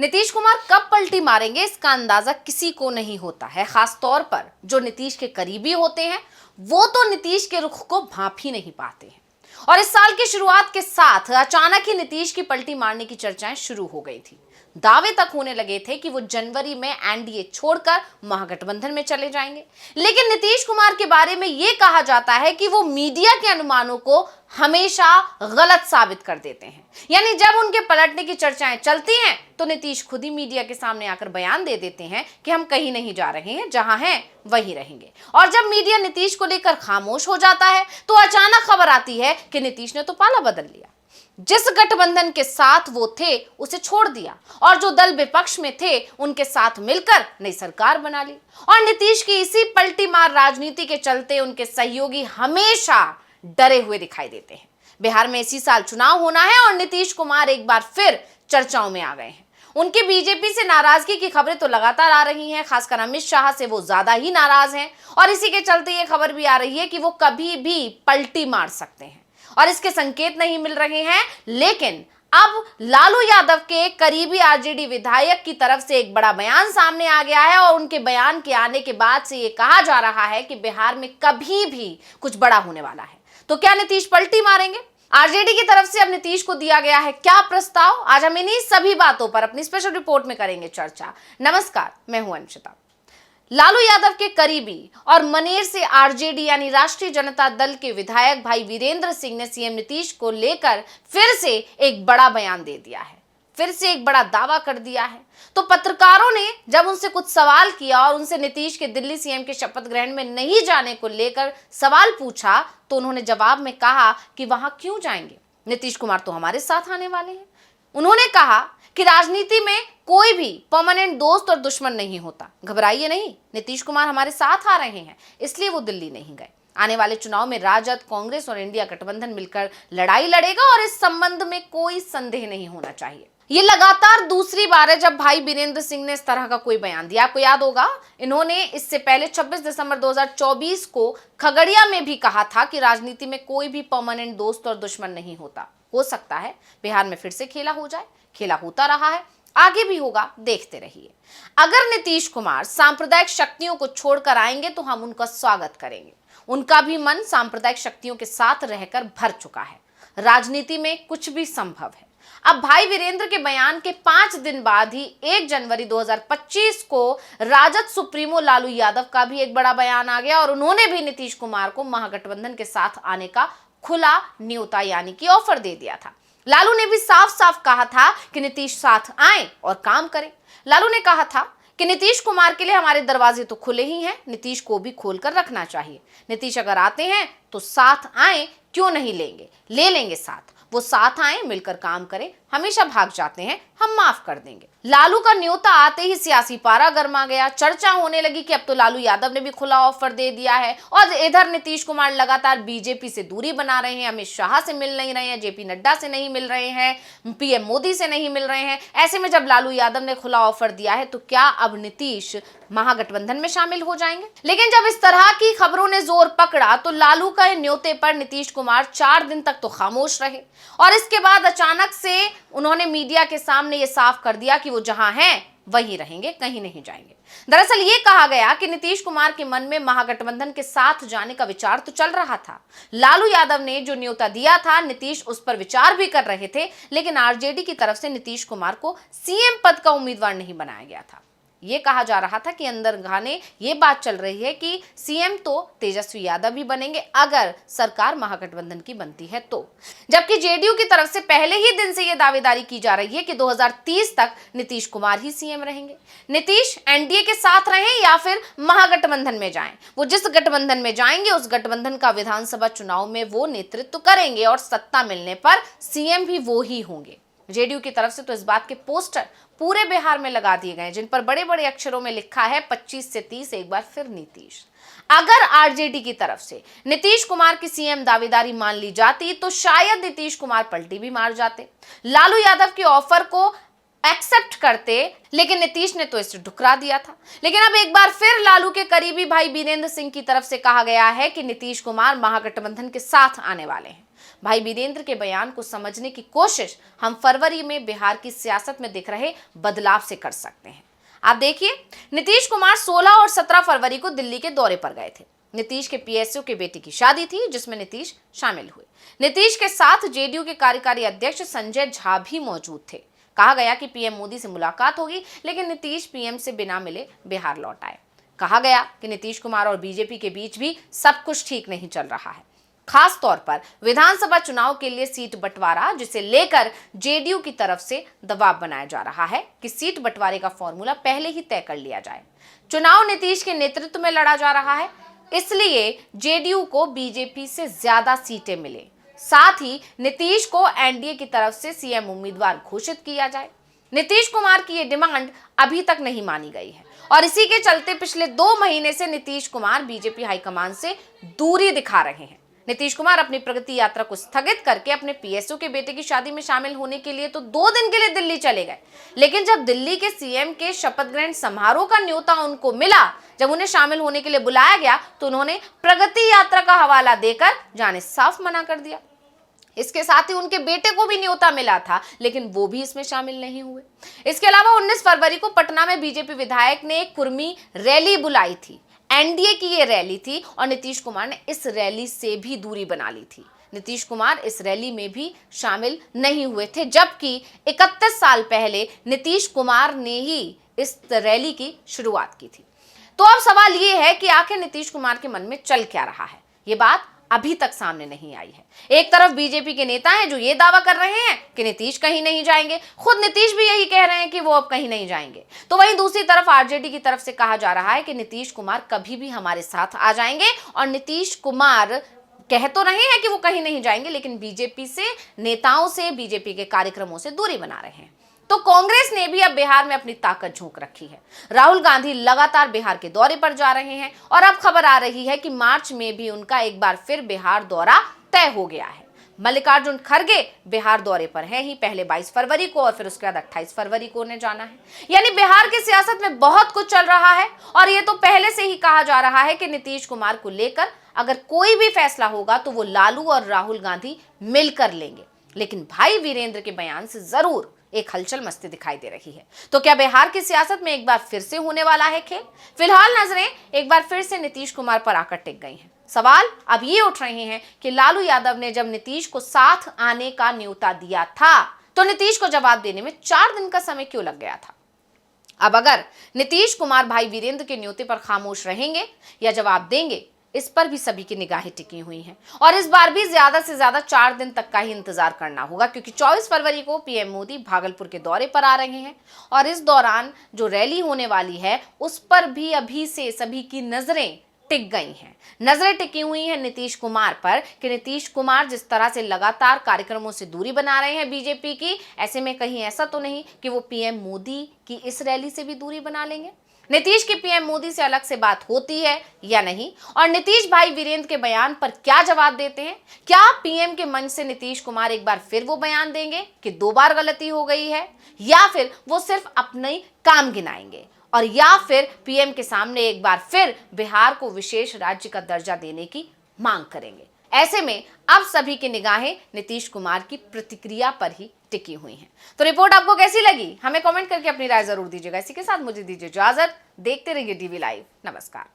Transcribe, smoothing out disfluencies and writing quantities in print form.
नीतीश कुमार कब पलटी मारेंगे इसका अंदाजा किसी को नहीं होता है। खास तौर पर जो नीतीश के करीबी होते हैं वो तो नीतीश के रुख को भांप ही नहीं पाते हैं। और इस साल की शुरुआत के साथ अचानक ही नीतीश की पलटी मारने की चर्चाएं शुरू हो गई थी। दावे तक होने लगे थे कि वो जनवरी में एनडीए छोड़कर महागठबंधन में चले जाएंगे। लेकिन नीतीश कुमार के बारे में यह कहा जाता है कि वो मीडिया के अनुमानों को हमेशा गलत साबित कर देते हैं। यानी जब उनके पलटने की चर्चाएं चलती हैं तो नीतीश खुद ही मीडिया के सामने आकर बयान दे देते हैं कि हम कहीं नहीं जा रहे हैं, जहां हैं वहीं रहेंगे। और जब मीडिया नीतीश को लेकर खामोश हो जाता है तो अचानक खबर आती है कि नीतीश ने तो पाला बदल लिया। जिस गठबंधन के साथ वो थे उसे छोड़ दिया और जो दल विपक्ष में थे उनके साथ मिलकर नई सरकार बना ली। और नीतीश की इसी पलटी मार राजनीति के चलते उनके सहयोगी हमेशा डरे हुए दिखाई देते हैं। बिहार में इसी साल चुनाव होना है और नीतीश कुमार एक बार फिर चर्चाओं में आ गए हैं। उनकी बीजेपी से नाराजगी की खबरें तो लगातार आ रही हैं, खासकर अमित शाह से वो ज्यादा ही नाराज हैं। और इसी के चलते ये खबर भी आ रही है कि वो कभी भी पलटी मार सकते हैं और इसके संकेत नहीं मिल रहे हैं। लेकिन अब लालू यादव के करीबी आरजेडी विधायक की तरफ से एक बड़ा बयान सामने आ गया है और उनके बयान के आने के बाद से ये कहा जा रहा है कि बिहार में कभी भी कुछ बड़ा होने वाला है। तो क्या नीतीश पलटी मारेंगे? आरजेडी की तरफ से अब नीतीश को दिया गया है क्या प्रस्ताव? आज हम इन्हीं सभी बातों पर अपनी स्पेशल रिपोर्ट में करेंगे चर्चा। नमस्कार, मैं हूं अंशिता। लालू यादव के करीबी और मनेर से आरजेडी यानी राष्ट्रीय जनता दल के विधायक भाई वीरेंद्र सिंह ने सीएम नीतीश को लेकर फिर से एक बड़ा बयान दे दिया है, फिर से एक बड़ा दावा कर दिया है। तो पत्रकारों ने जब उनसे कुछ सवाल किया और उनसे नीतीश के दिल्ली सीएम के शपथ ग्रहण में नहीं जाने को लेकर सवाल पूछा तो उन्होंने जवाब में कहा कि वहां क्यों जाएंगे, नीतीश कुमार तो हमारे साथ आने वाले हैं। उन्होंने कहा कि राजनीति में कोई भी परमानेंट दोस्त और दुश्मन नहीं होता, घबराइए नहीं, नीतीश कुमार हमारे साथ आ रहे हैं, इसलिए वो दिल्ली नहीं गए। आने वाले चुनाव में राजद, कांग्रेस और इंडिया गठबंधन मिलकर लड़ाई लड़ेगा और इस संबंध में कोई संदेह नहीं होना चाहिए। ये लगातार दूसरी बार है जब भाई वीरेंद्र सिंह ने इस तरह का कोई बयान दिया। आपको याद होगा, इन्होंने इससे पहले 26 दिसंबर 2024 को खगड़िया में भी कहा था कि राजनीति में कोई भी परमानेंट दोस्त और दुश्मन नहीं होता। हो सकता है बिहार में फिर से खेला हो जाए, खेला होता रहा है, आगे भी होगा, देखते रहिए। अगर नीतीश कुमार सांप्रदायिक शक्तियों को छोड़कर आएंगे तो हम उनका स्वागत करेंगे। उनका भी मन सांप्रदायिक शक्तियों के साथ रहकर भर चुका है। राजनीति में कुछ भी संभव है। अब भाई वीरेंद्र के बयान के 5 दिन बाद ही 1 जनवरी 2025 को राजद सुप्रीमो लालू यादव का भी एक बड़ा बयान आ गया और उन्होंने भी नीतीश कुमार को महागठबंधन के साथ आने का खुला न्योता यानी कि ऑफर दे दिया था। लालू ने भी साफ साफ कहा था कि नीतीश साथ आए और काम करें। लालू ने कहा था कि नीतीश कुमार के लिए हमारे दरवाजे तो खुले ही हैं, नीतीश को भी खोलकर रखना चाहिए। नीतीश अगर आते हैं तो साथ आए, क्यों नहीं लेंगे, ले लेंगे साथ। वो साथ आए, मिलकर काम करें, हमेशा भाग जाते हैं, हम माफ कर देंगे। लालू का न्योता आते ही सियासी पारा गर्मा गया। चर्चा होने लगी कि अब तो लालू यादव ने भी खुला ऑफर दे दिया है और इधर नीतीश कुमार लगातार बीजेपी से दूरी बना रहे हैं, अमित शाह से मिल नहीं रहे हैं, जेपी नड्डा से नहीं मिल रहे हैं, पीएम मोदी से नहीं मिल रहे हैं। ऐसे में जब लालू यादव ने खुला ऑफर दिया है तो क्या अब नीतीश महागठबंधन में शामिल हो जाएंगे? लेकिन जब इस तरह की खबरों ने जोर पकड़ा तो लालू का न्योते पर नीतीश कुमार 4 दिन तक तो खामोश रहे और इसके बाद अचानक से उन्होंने मीडिया के सामने ये साफ कर दिया कि वो जहां हैं वहीं रहेंगे, कहीं नहीं जाएंगे। दरअसल ये कहा गया कि नीतीश कुमार के मन में महागठबंधन के साथ जाने का विचार तो चल रहा था। लालू यादव ने जो न्योता दिया था नीतीश उस पर विचार भी कर रहे थे, लेकिन आरजेडी की तरफ से नीतीश कुमार को सीएम पद का उम्मीदवार नहीं बनाया गया था। ये कहा जा रहा था कि अंदर गाने ये बात चल रही है कि सीएम तो तेजस्वी यादव ही बनेंगे अगर सरकार महागठबंधन की बनती है तो। जबकि जेडीयू की तरफ से पहले ही दिन से ये दावेदारी की जा रही है कि 2030 तक नीतीश कुमार ही सीएम रहेंगे। नीतीश एनडीए के साथ रहें या फिर महागठबंधन में जाएं, वो जिस गठबंधन में जाएंगे उस गठबंधन का विधानसभा चुनाव में वो नेतृत्व करेंगे और सत्ता मिलने पर सीएम भी वो ही होंगे। जेडीयू की तरफ से तो इस बात के पोस्टर पूरे बिहार में लगा दिए गए जिन पर बड़े बड़े अक्षरों में लिखा है 25 से 30 एक बार फिर नीतीश। अगर आरजेडी की तरफ से नीतीश कुमार की सीएम दावेदारी मान ली जाती तो शायद नीतीश कुमार पलटी भी मार जाते, लालू यादव के ऑफर को एक्सेप्ट करते, लेकिन नीतीश ने तो इसे ठुकरा दिया था। लेकिन अब एक बार फिर लालू के करीबी भाई वीरेंद्र सिंह की तरफ से कहा गया है कि नीतीश कुमार महागठबंधन के साथ आने वाले हैं। भाई वीरेंद्र के बयान को समझने की कोशिश हम फरवरी में बिहार की सियासत में दिख रहे बदलाव से कर सकते हैं। आप देखिए, नीतीश कुमार 16 और 17 फरवरी को दिल्ली के दौरे पर गए थे। नीतीश के पीएसयू के बेटी की शादी थी जिसमें नीतीश शामिल हुए। नीतीश के साथ जेडीयू के कार्यकारी अध्यक्ष संजय झा भी मौजूद थे। कहा गया कि पीएम मोदी से मुलाकात होगी, लेकिन नीतीश पीएम से बिना मिले बिहार लौट आए। कहा गया कि नीतीश कुमार और बीजेपी के बीच भी सब कुछ ठीक नहीं चल रहा है, खास तौर पर विधानसभा चुनाव के लिए सीट बंटवारा, जिसे लेकर जेडीयू की तरफ से दबाव बनाया जा रहा है कि सीट बंटवारे का फॉर्मूला पहले ही तय कर लिया जाए। चुनाव नीतीश के नेतृत्व में लड़ा जा रहा है, इसलिए जेडीयू को बीजेपी से ज्यादा सीटें मिले, साथ ही नीतीश को एनडीए की तरफ से सीएम उम्मीदवार घोषित किया जाए। नीतीश कुमार की ये डिमांड अभी तक नहीं मानी गई है और इसी के चलते पिछले 2 महीने से नीतीश कुमार बीजेपी हाईकमान से दूरी दिखा रहे हैं। नीतीश कुमार अपनी प्रगति यात्रा को स्थगित करके अपने पीएसयू के बेटे की शादी में शामिल होने के लिए तो 2 दिन के लिए दिल्ली चले गए, लेकिन जब दिल्ली के सीएम के शपथ ग्रहण समारोह का न्योता उनको मिला, जब उन्हें शामिल होने के लिए बुलाया गया, तो उन्होंने प्रगति यात्रा का हवाला देकर जाने साफ मना कर दिया। इसके साथ ही उनके बेटे को भी न्योता मिला था, लेकिन वो भी इसमें शामिल नहीं हुए। इसके अलावा 19 फरवरी को पटना में बीजेपी विधायक ने एक कुर्मी रैली बुलाई थी। एनडीए की ये रैली थी और नीतीश कुमार ने इस रैली से भी दूरी बना ली थी। नीतीश कुमार इस रैली में भी शामिल नहीं हुए थे, जबकि 31 साल पहले नीतीश कुमार ने ही इस रैली की शुरुआत की थी। तो अब सवाल ये है कि आखिर नीतीश कुमार के मन में चल क्या रहा है, ये बात अभी तक सामने नहीं आई है। एक तरफ बीजेपी के नेता हैं जो ये दावा कर रहे हैं कि नीतीश कहीं नहीं जाएंगे, खुद नीतीश भी यही कह रहे हैं कि वो अब कहीं नहीं जाएंगे। तो वहीं दूसरी तरफ आरजेडी की तरफ से कहा जा रहा है कि नीतीश कुमार कभी भी हमारे साथ आ जाएंगे और नीतीश कुमार कह तो रहे हैं कि वो कहीं नहीं जाएंगे, लेकिन बीजेपी से नेताओं से, बीजेपी के कार्यक्रमों से दूरी बना रहे हैं। तो कांग्रेस ने भी अब बिहार में अपनी ताकत झोंक रखी है। राहुल गांधी लगातार बिहार के दौरे पर जा रहे हैं और अब खबर आ रही है कि मार्च में भी उनका एक बार फिर बिहार दौरा तय हो गया है। मल्लिकार्जुन खड़गे बिहार दौरे पर हैं ही, पहले 22 फरवरी को और फिर उसके बाद 28 फरवरी को उन्हें जाना है। यानी बिहार की सियासत में बहुत कुछ चल रहा है और ये तो पहले से ही कहा जा रहा है कि नीतीश कुमार को लेकर अगर कोई भी फैसला होगा तो वो लालू और राहुल गांधी मिलकर लेंगे। लेकिन भाई वीरेंद्र के बयान से जरूर एक हलचल मस्ती दिखाई दे रही है। तो क्या बिहार की सियासत में एक बार फिर से होने वाला है खेल? फिलहाल नजरें एक बार फिर से नीतीश कुमार पर आकर टिक गई हैं। सवाल अब ये उठ रहे हैं कि लालू यादव ने जब नीतीश को साथ आने का न्योता दिया था तो नीतीश को जवाब देने में 4 दिन का समय क्यों लग गया था? अब अगर नीतीश कुमार भाई वीरेंद्र के न्योते पर खामोश रहेंगे या जवाब देंगे, इस पर भी सभी की निगाहें टिकी हुई हैं और इस बार भी ज्यादा से ज्यादा 4 दिन तक का ही इंतजार करना होगा, क्योंकि 24 फरवरी को पीएम मोदी भागलपुर के दौरे पर आ रहे हैं और इस दौरान जो रैली होने वाली है उस पर भी अभी से सभी की नजरें टिक गई हैं। नजरें टिकी हुई हैं नीतीश कुमार पर कि नीतीश कुमार जिस तरह से लगातार कार्यक्रमों से दूरी बना रहे हैं बीजेपी की, ऐसे में कहीं ऐसा तो नहीं कि वो पीएम मोदी की इस रैली से भी दूरी बना लेंगे। नीतीश की पीएम मोदी से अलग से बात होती है या नहीं, और नीतीश भाई वीरेंद्र के बयान पर क्या जवाब देते हैं? क्या पीएम के मन से नीतीश कुमार एक बार फिर वो बयान देंगे कि 2 बार गलती हो गई है, या फिर वो सिर्फ अपने काम गिनाएंगे और या फिर पीएम के सामने एक बार फिर बिहार को विशेष राज्य का दर्जा देने की मांग करेंगे? ऐसे में अब सभी की निगाहें नीतीश कुमार की प्रतिक्रिया पर ही टिकी हुई हैं। तो रिपोर्ट आपको कैसी लगी? हमें कमेंट करके अपनी राय जरूर दीजिएगा। इसी के साथ मुझे दीजिए इजाजत। देखते रहिए डीवी लाइव। नमस्कार।